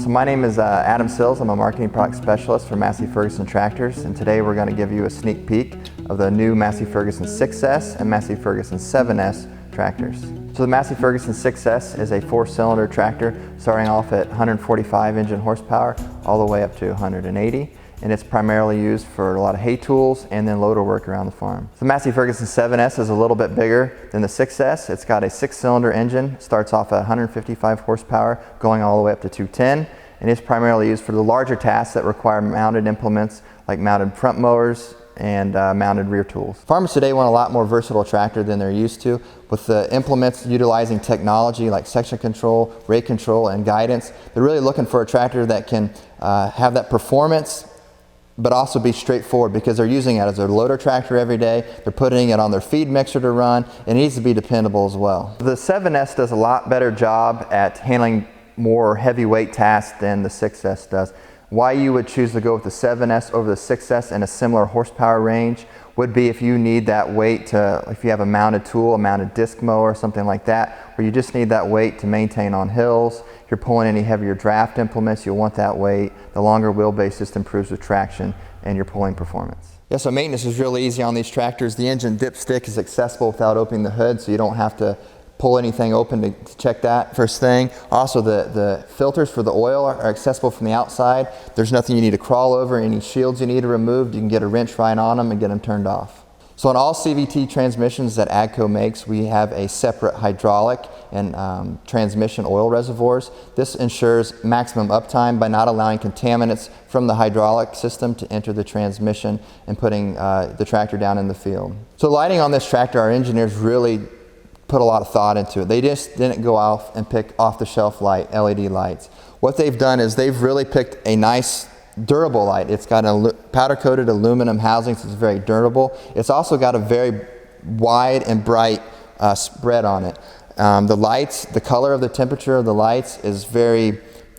So my name is Adam Sills. I'm a marketing product specialist for Massey Ferguson tractors, and today we're going to give you a sneak peek of the new Massey Ferguson 6S and Massey Ferguson 7S tractors. So the Massey Ferguson 6S is a 4-cylinder tractor starting off at 145 engine horsepower all the way up to 180. And it's primarily used for a lot of hay tools and then loader work around the farm. The Massey Ferguson 7S is a little bit bigger than the 6S. It's got a 6-cylinder engine, starts off at 155 horsepower, going all the way up to 210, and it's primarily used for the larger tasks that require mounted implements like mounted front mowers and mounted rear tools. Farmers today want a lot more versatile tractor than they're used to. With the implements utilizing technology like section control, rate control, and guidance, they're really looking for a tractor that can have that performance but also be straightforward, because they're using it as their loader tractor every day. They're putting it on their feed mixer to run. It needs to be dependable as well. The 7S does a lot better job at handling more heavyweight tasks than the 6S does. Why you would choose to go with the 7S over the 6S in a similar horsepower range would be if you need that weight to, if you have a mounted tool, a mounted disc mower, something like that, where you just need that weight to maintain on hills. If you're pulling any heavier draft implements, you'll want that weight. The longer wheelbase just improves with traction and your pulling performance. Yeah, so maintenance is really easy on these tractors. The engine dipstick is accessible without opening the hood, so you don't have to pull anything open to check that first thing. Also, the filters for the oil are accessible from the outside. There's nothing you need to crawl over, any shields you need to remove. You can get a wrench right on them and get them turned off. So on all CVT transmissions that AGCO makes, we have a separate hydraulic and transmission oil reservoirs. This ensures maximum uptime by not allowing contaminants from the hydraulic system to enter the transmission and putting the tractor down in the field. So lighting on this tractor, our engineers really put a lot of thought into it. They just didn't go off and pick off-the-shelf light, LED lights. What they've done is they've really picked a nice durable light. It's got a powder-coated aluminum housing, so it's very durable. It's also got a very wide and bright spread on it. The lights, the color of the temperature of the lights is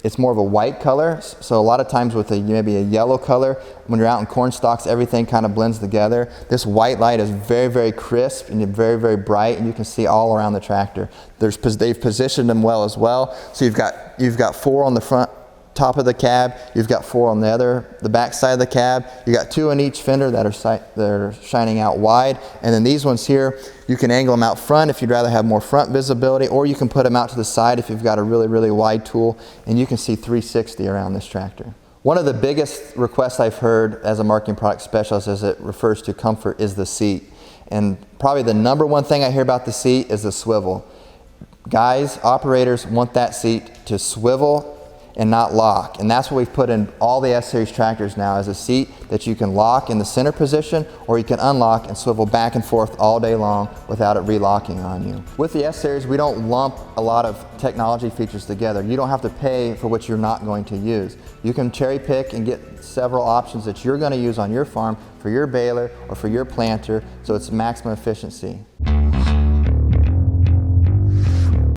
it's more of a white color. So a lot of times with maybe a yellow color, when you're out in corn stalks, everything kind of blends together. This white light is very, very crisp and very, very bright, and you can see all around the tractor. They've positioned them well as well. So you've got 4 on the front top of the cab, you've got 4 on the back side of the cab, you got 2 in each fender that are shining out wide, and then these ones here, you can angle them out front if you'd rather have more front visibility, or you can put them out to the side if you've got a really, really wide tool, and you can see 360 around this tractor. One of the biggest requests I've heard as a marketing product specialist as it refers to comfort is the seat. And probably the #1 thing I hear about the seat is the swivel. Guys, operators want that seat to swivel and not lock. And that's what we've put in all the S-Series tractors now, is a seat that you can lock in the center position, or you can unlock and swivel back and forth all day long without it relocking on you. With the S-Series, we don't lump a lot of technology features together. You don't have to pay for what you're not going to use. You can cherry pick and get several options that you're going to use on your farm for your baler or for your planter, so it's maximum efficiency.